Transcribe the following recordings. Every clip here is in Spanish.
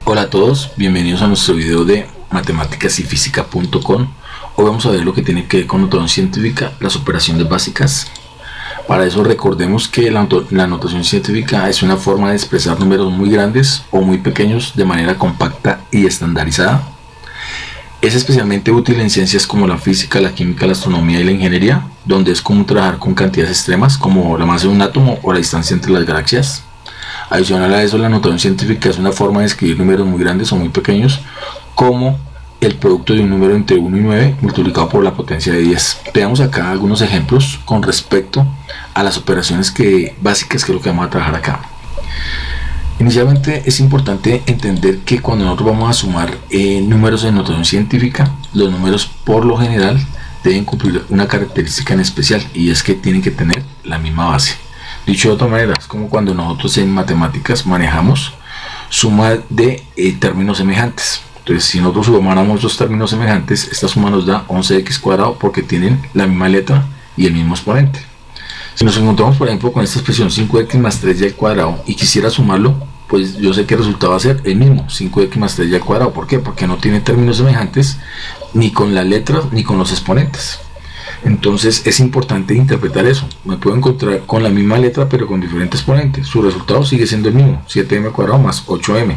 Hola a todos, bienvenidos a nuestro video de matemáticasyfísica.com. Hoy vamos a ver lo que tiene que ver con notación científica, las operaciones básicas. Para eso recordemos que la notación científica es una forma de expresar números muy grandes o muy pequeños de manera compacta y estandarizada. Es especialmente útil en ciencias como la física, la química, la astronomía y la ingeniería, donde es común trabajar con cantidades extremas como la masa de un átomo o la distancia entre las galaxias. Adicional a eso, la notación científica es una forma de escribir números muy grandes o muy pequeños, como el producto de un número entre 1 y 9 multiplicado por la potencia de 10. Veamos acá algunos ejemplos con respecto a las operaciones básicas, que es lo que vamos a trabajar acá. Inicialmente es importante entender que cuando nosotros vamos a sumar números en notación científica, los números por lo general deben cumplir una característica en especial, y es que tienen que tener la misma base. Dicho de otra manera, es como cuando nosotros en matemáticas manejamos suma de términos semejantes. Entonces, si nosotros sumáramos dos términos semejantes, esta suma nos da 11x cuadrado porque tienen la misma letra y el mismo exponente. Si nos encontramos, por ejemplo, con esta expresión 5x más 3y al cuadrado y quisiera sumarlo, pues yo sé que el resultado va a ser el mismo, 5x más 3y al cuadrado. ¿Por qué? Porque no tiene términos semejantes ni con las letras ni con los exponentes. Entonces es importante interpretar eso. Me puedo encontrar con la misma letra pero con diferentes exponentes. Su resultado sigue siendo el mismo, 7m cuadrado más 8m.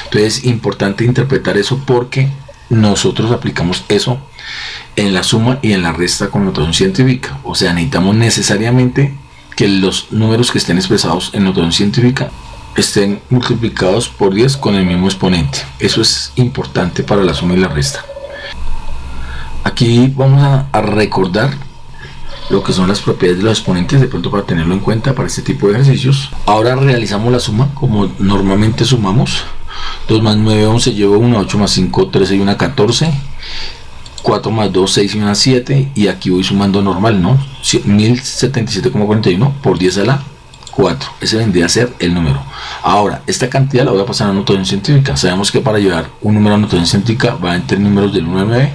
Entonces es importante interpretar eso porque nosotros aplicamos eso en la suma y en la resta con notación científica. O sea, necesitamos necesariamente que los números que estén expresados en notación científica estén multiplicados por 10 con el mismo exponente. Eso es importante para la suma y la resta. Aquí vamos a recordar lo que son las propiedades de los exponentes, de pronto para tenerlo en cuenta para este tipo de ejercicios. Ahora realizamos la suma como normalmente sumamos. 2 más 9, 11, llevo 1, 8 más 5, 13 y 1, 14. 4 más 2, 6 y 1, 7. Y aquí voy sumando normal, ¿no? 1077,41 por 10 a la 4. Ese vendría a ser el número. Ahora, esta cantidad la voy a pasar a notación científica. Sabemos que para llevar un número a notación científica va entre números del 1 al 9.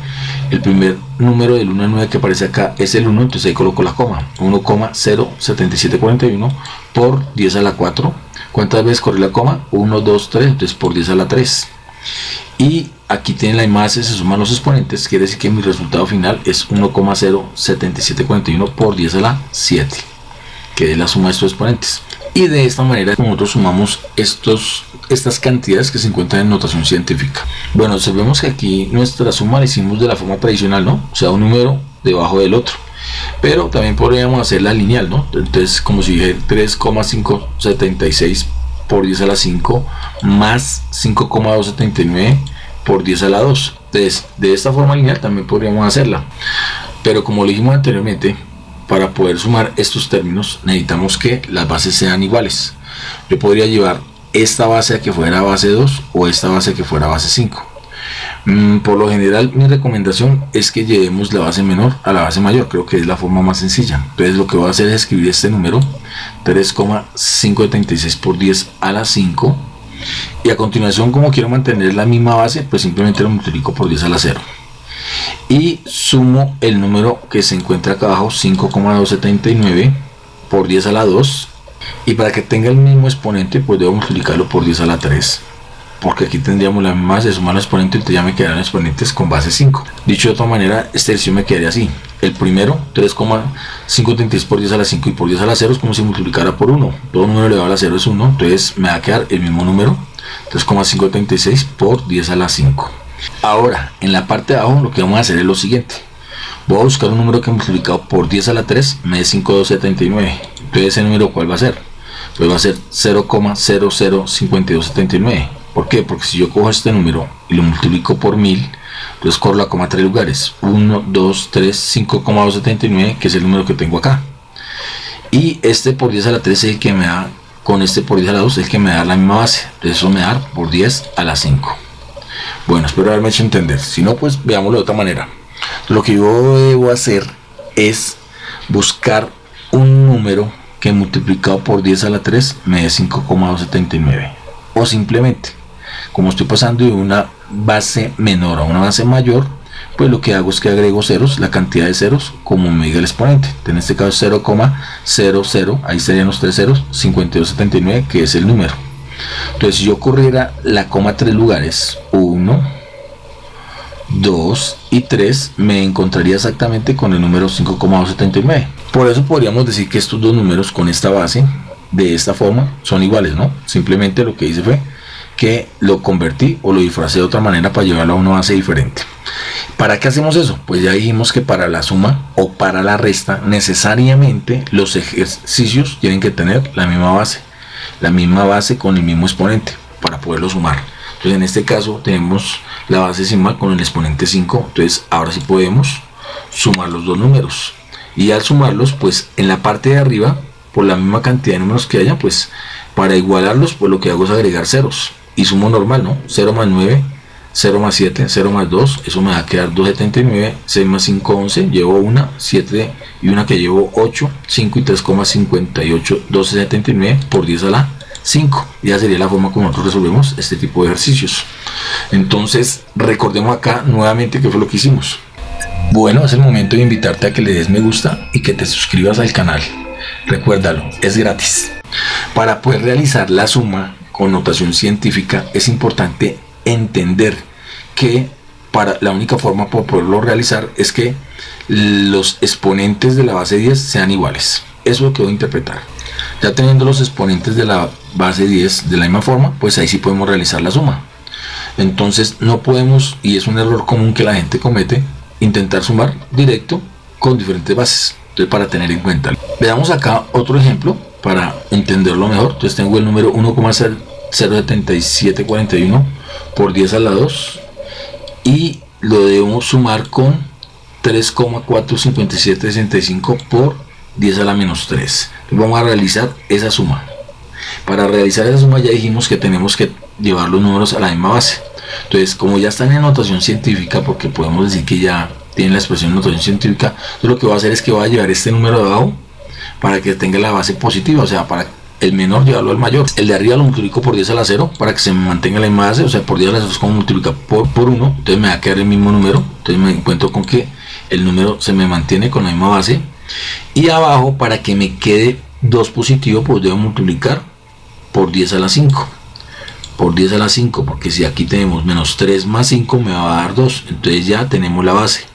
El primer número del 1 al 9 que aparece acá es el 1, entonces ahí coloco la coma. 1,07741 por 10 a la 4. ¿Cuántas veces corre la coma? 1, 2, 3, entonces por 10 a la 3. Y aquí tienen la base, se suman los exponentes, quiere decir que mi resultado final es 1,07741 por 10 a la 7, que es la suma de estos exponentes. Y de esta manera nosotros sumamos estas cantidades que se encuentran en notación científica. Bueno, observemos que aquí nuestra suma la hicimos de la forma tradicional, ¿no? O sea, un número debajo del otro. Pero también podríamos hacerla lineal, ¿no? Entonces, como si dije 3,576 por 10 a la 5 más 5,279 por 10 a la 2. Entonces, de esta forma lineal también podríamos hacerla. Pero como le dijimos anteriormente, para poder sumar estos términos necesitamos que las bases sean iguales. Yo podría llevar esta base a que fuera base 2 o esta base a que fuera base 5. Por lo general mi recomendación es que llevemos la base menor a la base mayor. Creo que es la forma más sencilla. Entonces lo que voy a hacer es escribir este número 3,576 por 10 a la 5, y a continuación, como quiero mantener la misma base, pues simplemente lo multiplico por 10 a la 0 y sumo el número que se encuentra acá abajo, 5,279 por 10 a la 2, y para que tenga el mismo exponente pues debo multiplicarlo por 10 a la 3, porque aquí tendríamos la misma base, sumar los exponentes, entonces ya me quedarán exponentes con base 5. Dicho de otra manera, este ejercicio me quedaría así: el primero, 3,536 por 10 a la 5 y por 10 a la 0 es como si multiplicara por 1. Todo número elevado a la 0 es 1, entonces me va a quedar el mismo número, 3,536 por 10 a la 5. Ahora, en la parte de abajo lo que vamos a hacer es lo siguiente. Voy a buscar un número que multiplicado por 10 a la 3 me dé 5,279. Entonces, ¿ese número cuál va a ser? Pues va a ser 0,005279. ¿Por qué? Porque si yo cojo este número y lo multiplico por 1000, entonces corro la coma 3 lugares. 1, 2, 3, 5,279, que es el número que tengo acá. Y este por 10 a la 3 es el que me da, con este por 10 a la 2 es el que me da la misma base. Entonces eso me da por 10 a la 5. Bueno, espero haberme hecho entender. Si no, pues veámoslo de otra manera. Lo que yo debo hacer es buscar un número que multiplicado por 10 a la 3 me dé 5,279. O simplemente, como estoy pasando de una base menor a una base mayor, pues lo que hago es que agrego ceros, la cantidad de ceros, como me diga el exponente. En este caso 0,00, ahí estarían los tres ceros, 5279, que es el número. Entonces si yo corriera la coma 3 lugares, 1, 2 y 3, me encontraría exactamente con el número 5,279. Por eso podríamos decir que estos dos números con esta base de esta forma son iguales, ¿no? Simplemente lo que hice fue que lo convertí o lo disfracé de otra manera para llevarlo a una base diferente. ¿Para qué hacemos eso? Pues ya dijimos que para la suma o para la resta necesariamente los ejercicios tienen que tener la misma base con el mismo exponente para poderlo sumar. Entonces en este caso tenemos la base decimal con el exponente 5, entonces ahora sí podemos sumar los dos números, y al sumarlos pues en la parte de arriba, por la misma cantidad de números que haya, pues para igualarlos pues lo que hago es agregar ceros y sumo normal, ¿no? 0 más 9, 0 más 7, 0 más 2, eso me va a quedar 2,79, 6 más 5, 11, llevo 1, 7 y una que llevo 8, 5 y 3,58, 12,79 por 10 a la 5. Ya sería la forma como nosotros resolvemos este tipo de ejercicios. Entonces recordemos acá nuevamente qué fue lo que hicimos. Bueno, es el momento de invitarte a que le des me gusta y que te suscribas al canal. Recuérdalo, es gratis. Para poder realizar la suma con notación científica es importante entender que la única forma para poderlo realizar es que los exponentes de la base 10 sean iguales. Eso es lo que voy a interpretar. Ya teniendo los exponentes de la base 10 de la misma forma, pues ahí sí podemos realizar la suma. Entonces no podemos, y es un error común que la gente comete, intentar sumar directo con diferentes bases. Entonces, para tener en cuenta, veamos acá otro ejemplo para entenderlo mejor. Entonces tengo el número 1,07741 por 10 a la 2 y lo debemos sumar con 3,45765 por 10 a la menos 3. Entonces vamos a realizar esa suma. Para realizar esa suma ya dijimos que tenemos que llevar los números a la misma base. Entonces, como ya están en notación científica, porque podemos decir que ya tienen la expresión en notación científica, entonces lo que voy a hacer es que voy a llevar este número de abajo para que tenga la base positiva, o sea, para el menor llevarlo al mayor. El de arriba lo multiplico por 10 a la 0 para que se mantenga la misma base, o sea, por 10 a la 0 es como multiplicar por 1, entonces me va a quedar el mismo número. Entonces me encuentro con que el número se me mantiene con la misma base, y abajo para que me quede 2 positivo, pues debo multiplicar por 10 a la 5. Por 10 a la 5, porque si aquí tenemos menos 3 más 5 me va a dar 2, entonces ya tenemos la base.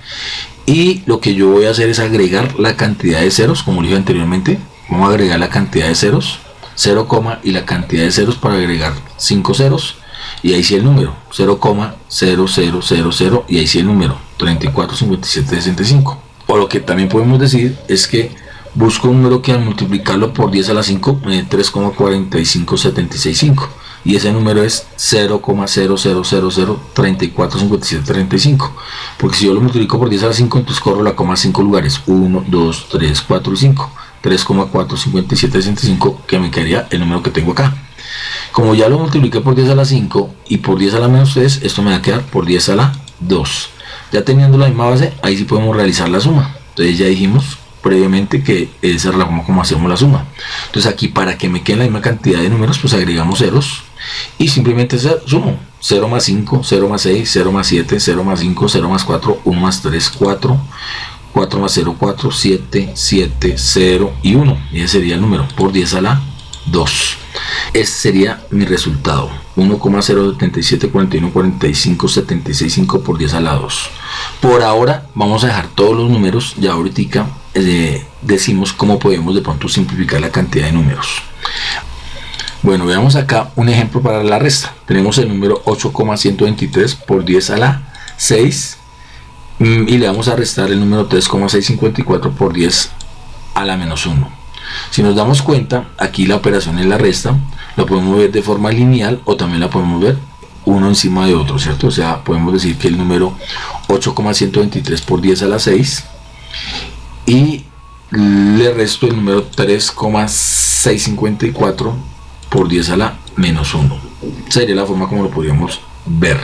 Y lo que yo voy a hacer es agregar la cantidad de ceros, como dije anteriormente. Vamos a agregar la cantidad de ceros, 0, y la cantidad de ceros para agregar 5 ceros, y ahí sí el número 0,0000, y ahí sí el número 345765. O lo que también podemos decir es que busco un número que al multiplicarlo por 10 a la 5 me dé 3,45765, y ese número es 0,0000345735, porque si yo lo multiplico por 10 a la 5, entonces corro la coma 5 lugares, 1, 2, 3, 4 y 5, 3,45765, que me quedaría el número que tengo acá. Como ya lo multipliqué por 10 a la 5 y por 10 a la menos 3, esto me va a quedar por 10 a la 2. Ya teniendo la misma base, ahí sí podemos realizar la suma. Entonces ya dijimos previamente que esa es la forma como hacemos la suma. Entonces aquí, para que me queden la misma cantidad de números, pues agregamos ceros y simplemente sumo 0 más 5, 0 más 6, 0 más 7, 0 más 5, 0 más 4, 1 más 3, 4, 4 más 0, 4, 7, 7, 0 y 1, y ese sería el número por 10 a la 2. Ese sería mi resultado, 1,07741457665 por 10 a la 2. Por ahora vamos a dejar todos los números. Ya ahorita decimos cómo podemos de pronto simplificar la cantidad de números. Bueno, veamos acá un ejemplo para la resta. Tenemos el número 8,123 por 10 a la 6 y le vamos a restar el número 3,654 por 10 a la menos 1. Si nos damos cuenta, aquí la operación en la resta la podemos ver de forma lineal o también la podemos ver uno encima de otro, ¿cierto? O sea, podemos decir que el número 8,123 por 10 a la 6 y le resto el número 3,654 por 10 a la menos 1. Sería la forma como lo podríamos ver.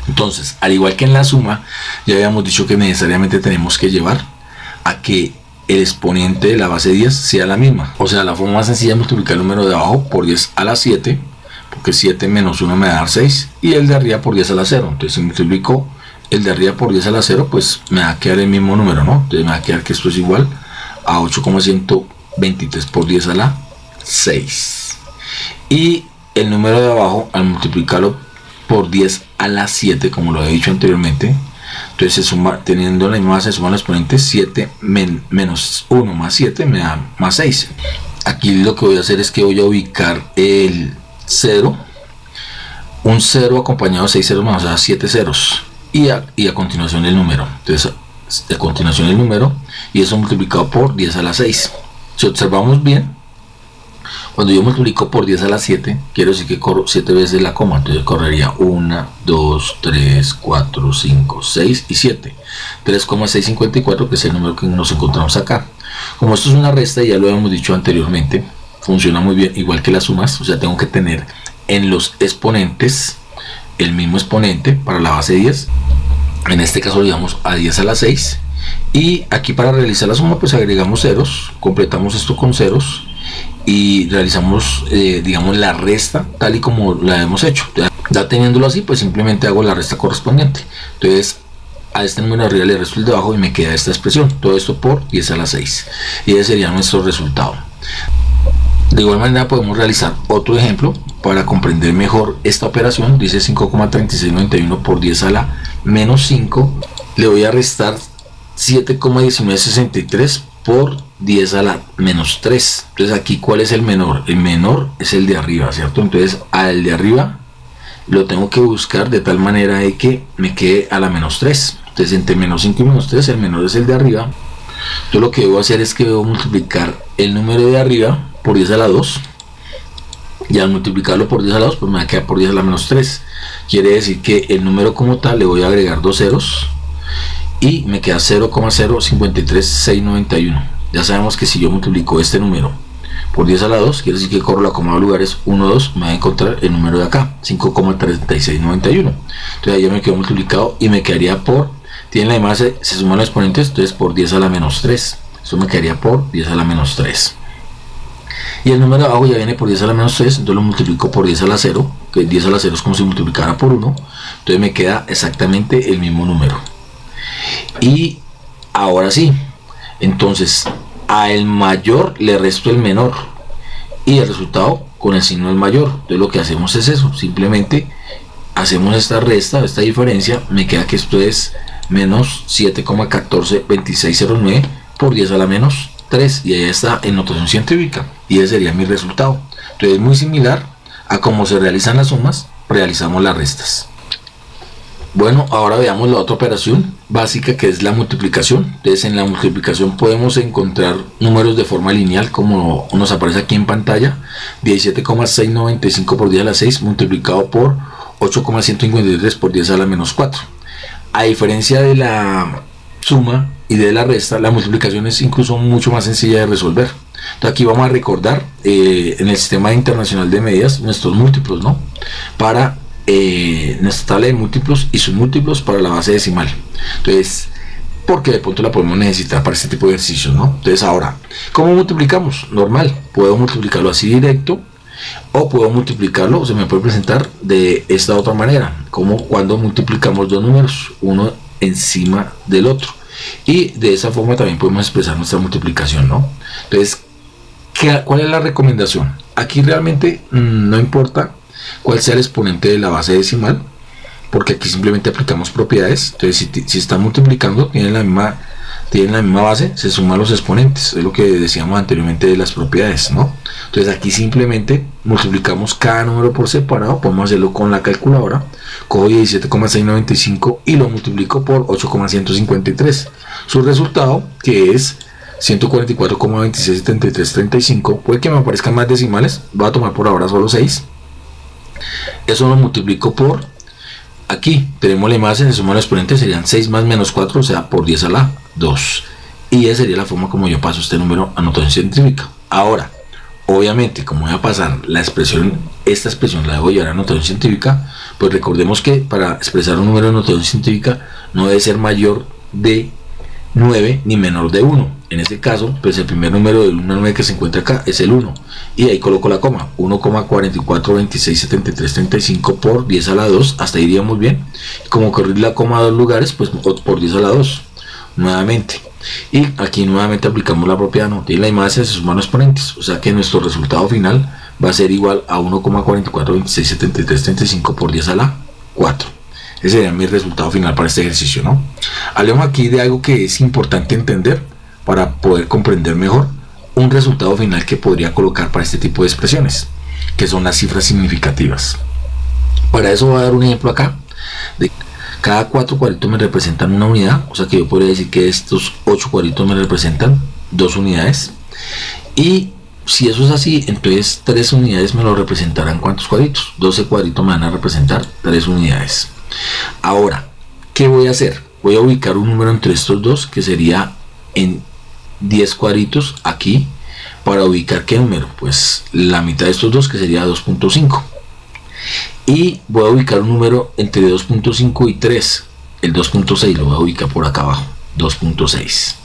Entonces, al igual que en la suma, ya habíamos dicho que necesariamente tenemos que llevar a que el exponente de la base 10 sea la misma. O sea, la forma más sencilla es multiplicar el número de abajo por 10 a la 7, porque 7 menos 1 me va a dar 6, y el de arriba por 10 a la 0. Entonces, si multiplico el de arriba por 10 a la 0, pues me va a quedar el mismo número, ¿no? Entonces me va a quedar que esto es igual a 8,123 por 10 a la 6. Y el número de abajo, al multiplicarlo por 10 a la 7, como lo he dicho anteriormente, entonces se suma, teniendo la misma base, se suman los exponentes. 7 menos 1 más 7 me da más 6. Aquí lo que voy a hacer es que voy a ubicar el 0, un 0 acompañado de 6 ceros más, o sea 7 ceros, y a continuación el número. Entonces a continuación el número, y eso multiplicado por 10 a la 6. Si observamos bien, cuando yo multiplico por 10 a la 7, quiero decir que corro 7 veces la coma. Entonces correría 1, 2, 3, 4, 5, 6 y 7. 3,654, que es el número que nos encontramos acá. Como esto es una resta, ya lo hemos dicho anteriormente, funciona muy bien, igual que las sumas. O sea, tengo que tener en los exponentes el mismo exponente para la base 10. En este caso, digamos, a 10 a la 6. Y aquí para realizar la suma, pues agregamos ceros, completamos esto con ceros y realizamos, digamos, la resta tal y como la hemos hecho. Ya teniéndolo así, pues simplemente hago la resta correspondiente. Entonces a este número de arriba le resto el de abajo y me queda esta expresión. Todo esto por 10 a la 6. Y ese sería nuestro resultado. De igual manera podemos realizar otro ejemplo para comprender mejor esta operación. Dice 5,3691 por 10 a la menos 5. Le voy a restar 7,1963 por 10 a la menos 3. Entonces aquí, ¿cuál es el menor? El menor es el de arriba, ¿cierto? Entonces al de arriba lo tengo que buscar de tal manera de que me quede a la menos 3. Entonces entre menos 5 y menos 3 el menor es el de arriba. Entonces lo que debo hacer es que debo multiplicar el número de arriba por 10 a la 2. Y al multiplicarlo por 10 a la 2, pues me va a quedar por 10 a la menos 3. Quiere decir que el número como tal le voy a agregar dos ceros y me queda 0,053691. Ya sabemos que si yo multiplico este número por 10 a la 2, quiere decir que corro la coma de lugares 1, 2, me va a encontrar el número de acá, 5,3691. Entonces ahí ya me quedó multiplicado y me quedaría por, tiene la misma base, se suman los exponentes, entonces por 10 a la menos 3. Eso me quedaría por 10 a la menos 3. Y el número de abajo ya viene por 10 a la menos 3, entonces lo multiplico por 10 a la 0, que 10 a la 0 es como si multiplicara por 1, entonces me queda exactamente el mismo número. Y ahora sí, entonces a el mayor le resto el menor y el resultado con el signo del mayor. Entonces lo que hacemos es eso, simplemente hacemos esta resta, esta diferencia, me queda que esto es menos 7,142609 por 10 a la menos 3, y ahí está en notación científica, y ese sería mi resultado. Entonces es muy similar a cómo se realizan las sumas, realizamos las restas. Bueno, ahora veamos la otra operación básica, que es la multiplicación. Entonces en la multiplicación podemos encontrar números de forma lineal, como nos aparece aquí en pantalla. 17,695 por 10 a la 6 multiplicado por 8,153 por 10 a la menos 4. A diferencia de la suma y de la resta, la multiplicación es incluso mucho más sencilla de resolver. Entonces aquí vamos a recordar en el sistema internacional de medidas nuestros múltiplos, ¿no? Para nuestra tabla de múltiplos y submúltiplos para la base decimal. Entonces, porque de pronto la podemos necesitar para este tipo de ejercicios, ¿no? Entonces ahora, ¿cómo multiplicamos? Normal, puedo multiplicarlo así directo, o puedo multiplicarlo, se me puede presentar de esta otra manera, como cuando multiplicamos dos números, uno encima del otro, y de esa forma también podemos expresar nuestra multiplicación, ¿no? Entonces, ¿cuál es la recomendación? Aquí realmente no importa cuál sea el exponente de la base decimal, porque aquí simplemente aplicamos propiedades. Entonces si está multiplicando, tienen la misma base, se suman los exponentes, es lo que decíamos anteriormente de las propiedades, ¿no? Entonces aquí simplemente multiplicamos cada número por separado. Podemos hacerlo con la calculadora. Cojo 17,695 y lo multiplico por 8,153. Su resultado, que es 144,267335, puede que me aparezcan más decimales, voy a tomar por ahora solo 6. Eso lo multiplico por, aquí tenemos la imagen, se suman los exponentes, serían 6 más menos 4, o sea, por 10 a la 2. Y esa sería la forma como yo paso este número a notación científica. Ahora, obviamente, como voy a pasar esta expresión la debo llevar a notación científica, pues recordemos que para expresar un número en notación científica no debe ser mayor de 9 ni menor de 1. En este caso, pues el primer número del 1 a 9 que se encuentra acá es el 1, y ahí coloco la coma, 1,44267335 por 10 a la 2, hasta ahí iríamos bien. Como correr la coma a dos lugares, pues por 10 a la 2 nuevamente, y aquí nuevamente aplicamos la propiedad, no tiene la imagen, se suman los exponentes, o sea que nuestro resultado final va a ser igual a 1,44267335 por 10 a la 4. Ese sería mi resultado final para este ejercicio, ¿no? Hablemos aquí de algo que es importante entender para poder comprender mejor un resultado final que podría colocar para este tipo de expresiones, que son las cifras significativas. Para eso voy a dar un ejemplo acá. De cada 4 cuadritos me representan una unidad, o sea que yo podría decir que estos 8 cuadritos me representan 2 unidades. Y si eso es así, entonces 3 unidades me lo representarán ¿cuántos cuadritos? 12 cuadritos me van a representar 3 unidades. Ahora, ¿qué voy a hacer? Voy a ubicar un número entre estos dos, que sería en 10 cuadritos aquí. Para ubicar ¿qué número? Pues la mitad de estos dos, que sería 2.5. Y voy a ubicar un número entre 2.5 y 3, el 2.6 lo voy a ubicar por acá abajo, 2.6.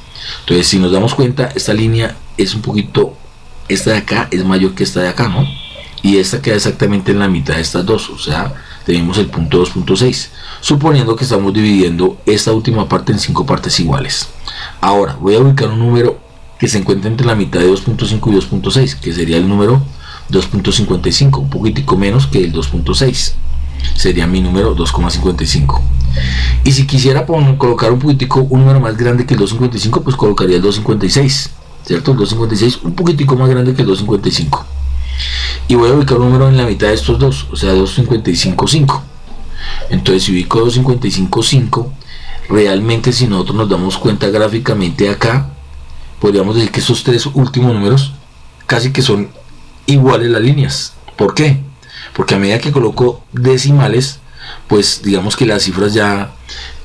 Entonces, si nos damos cuenta, esta línea es un poquito, esta de acá es mayor que esta de acá, ¿no? Y esta queda exactamente en la mitad de estas dos, o sea, tenemos el punto 2.6, suponiendo que estamos dividiendo esta última parte en 5 partes iguales. Ahora, voy a ubicar un número que se encuentra entre la mitad de 2.5 y 2.6, que sería el número 2.55, un poquitico menos que el 2.6, sería mi número 2,55. Y si quisiera colocar un poquitico, un número más grande que el 2.55, pues colocaría el 2.56, ¿cierto? El 2.56, un poquitico más grande que el 2.55. Y voy a ubicar un número en la mitad de estos dos, o sea 2.55.5. Entonces si ubico 2.55.5, realmente si nosotros nos damos cuenta gráficamente acá, podríamos decir que estos 3 últimos números casi que son iguales las líneas. ¿Por qué? Porque a medida que coloco decimales, pues digamos que las cifras ya,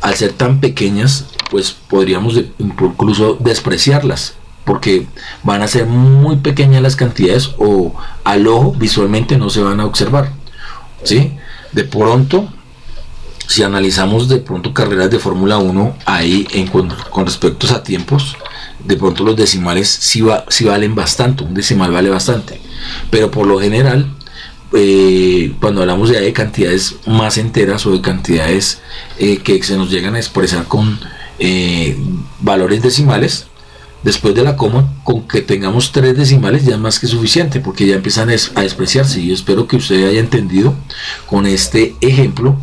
al ser tan pequeñas, pues podríamos incluso despreciarlas, porque van a ser muy pequeñas las cantidades, o al ojo visualmente no se van a observar, ¿sí? De pronto, si analizamos de pronto carreras de Fórmula 1, ahí con respecto a tiempos, de pronto los decimales sí valen bastante, un decimal vale bastante, pero por lo general, cuando hablamos de cantidades más enteras o de cantidades que se nos llegan a expresar con valores decimales, después de la coma, con que tengamos 3 decimales ya es más que suficiente, porque ya empiezan a despreciarse. Y yo espero que usted haya entendido con este ejemplo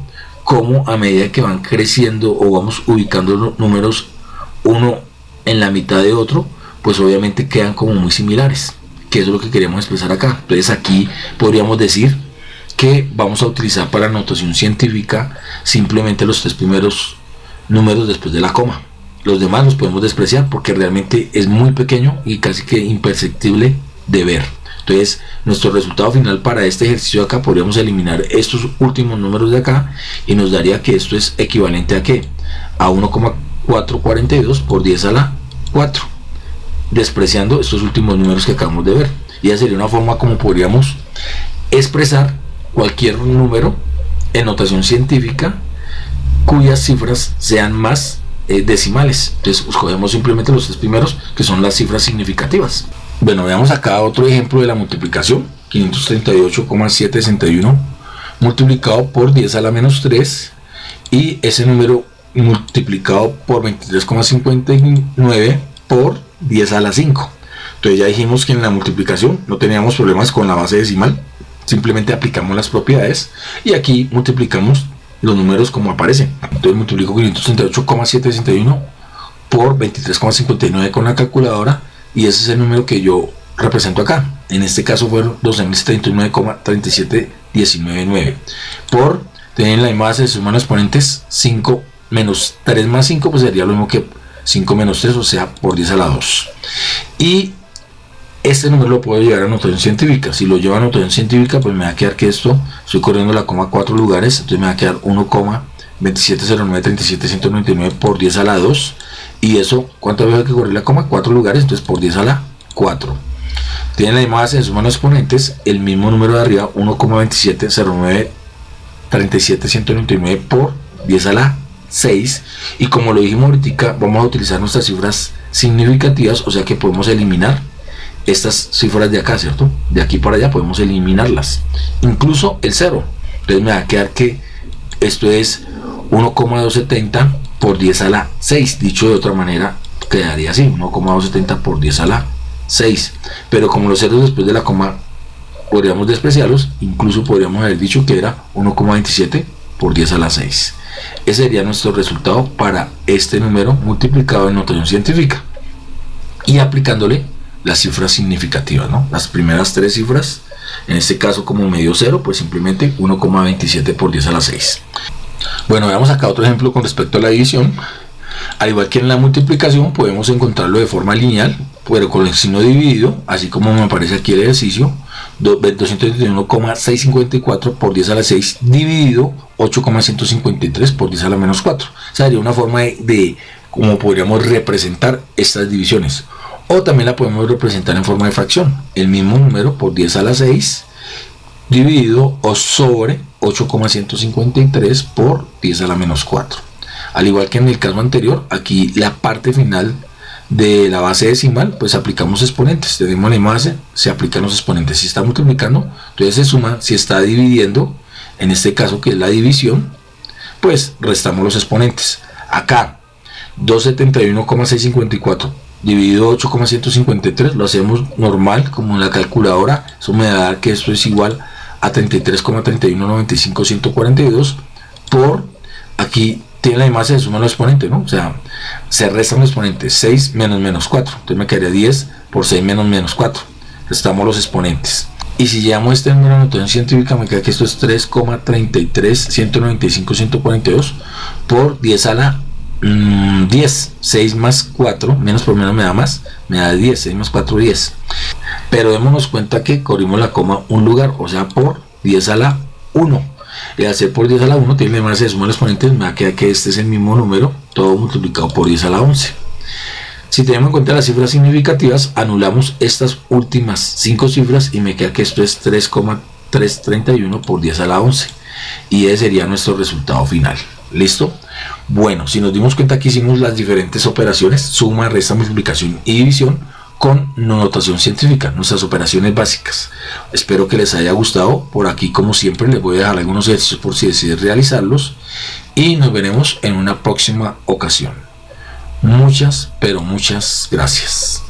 cómo a medida que van creciendo o vamos ubicando los números uno en la mitad de otro, pues obviamente quedan como muy similares, que es lo que queremos expresar acá. Entonces aquí podríamos decir que vamos a utilizar para notación científica simplemente los 3 primeros números después de la coma. Los demás los podemos despreciar porque realmente es muy pequeño y casi que imperceptible de ver. Entonces nuestro resultado final para este ejercicio de acá, podríamos eliminar estos últimos números de acá y nos daría que esto es equivalente a ¿qué? A 1,442 por 10 a la 4, despreciando estos últimos números que acabamos de ver. Y esa sería una forma como podríamos expresar cualquier número en notación científica cuyas cifras sean más decimales. Entonces escogemos simplemente los 3 primeros, que son las cifras significativas. Bueno, veamos acá otro ejemplo de la multiplicación. 538,761 multiplicado por 10 a la menos 3, y ese número multiplicado por 23,59 por 10 a la 5. Entonces ya dijimos que en la multiplicación no teníamos problemas con la base decimal, simplemente aplicamos las propiedades y aquí multiplicamos los números como aparecen. Entonces multiplico 538,761 por 23,59 con la calculadora, y ese es el número que yo represento acá. En este caso fueron 12.039,37199 por tener la misma base de sus manos exponentes 5 menos 3 más 5, pues sería lo mismo que 5 menos 3, o sea, por 10 a la 2. Y este número lo puedo llevar a notación científica. Si lo llevo a notación científica, pues me va a quedar que esto, estoy corriendo la coma 4 lugares, entonces me va a quedar 1,270937.199 por 10 a la 2. Y eso, ¿cuántas veces hay que correr la coma? 4 lugares, entonces por 10 a la 4. Tienen la misma base en sus manos exponentes, el mismo número de arriba, 1,270937.199 por 10 a la 6. Y como lo dijimos ahorita, vamos a utilizar nuestras cifras significativas, o sea que podemos eliminar estas cifras de acá, ¿cierto? De aquí para allá podemos eliminarlas, incluso el 0. Entonces me va a quedar que esto es 1,270 por 10 a la 6. Dicho de otra manera, quedaría así, 1,270 por 10 a la 6. Pero como los ceros después de la coma podríamos despreciarlos, incluso podríamos haber dicho que era 1,27 por 10 a la 6. Ese sería nuestro resultado para este número multiplicado en notación científica y aplicándole las cifras significativas, ¿no? Las primeras tres cifras, en este caso como me dio 0, pues simplemente 1,27 por 10 a la 6. Bueno, veamos acá otro ejemplo con respecto a la división. Al igual que en la multiplicación, podemos encontrarlo de forma lineal, pero con el signo dividido, así como me aparece aquí el ejercicio, 231,654 por 10 a la 6 dividido 8,153 por 10 a la menos 4. O sea, sería una forma de cómo podríamos representar estas divisiones. O también la podemos representar en forma de fracción. El mismo número por 10 a la 6 dividido o sobre 8,153 por 10 a la menos 4. Al igual que en el caso anterior, aquí la parte final de la base decimal, pues aplicamos exponentes. Tenemos la base, se aplican los exponentes. Si está multiplicando, entonces se suma. Si está dividiendo, en este caso que es la división, pues restamos los exponentes. Acá, 271,654 dividido 8,153, lo hacemos normal, como en la calculadora. Eso me da que esto es igual a 33,3195,142 por, aquí tiene la misma, se suma los exponentes, ¿no? O sea, se restan los exponentes, 6 menos menos 4, entonces me quedaría 10 por 6 menos menos 4, restamos los exponentes. Y si llevamos este número de notación científica, me queda que esto es 3,33,195,142 por 10 a la 10, 6 más 4, menos por menos me da más, me da 10, 6 más 4, 10. Pero démonos cuenta que corrimos la coma un lugar, o sea, por 10 a la 1. Y al ser por 10 a la 1, tiene más de suma los exponentes, me da que este es el mismo número, todo multiplicado por 10 a la 11. Si tenemos en cuenta las cifras significativas, anulamos estas últimas 5 cifras y me queda que esto es 3,331 por 10 a la 11. Y ese sería nuestro resultado final. ¿Listo? Bueno, si nos dimos cuenta que hicimos las diferentes operaciones, suma, resta, multiplicación y división, con notación científica, nuestras operaciones básicas. Espero que les haya gustado. Por aquí, como siempre, les voy a dejar algunos ejercicios por si deciden realizarlos. Y nos veremos en una próxima ocasión. Muchas, pero muchas gracias.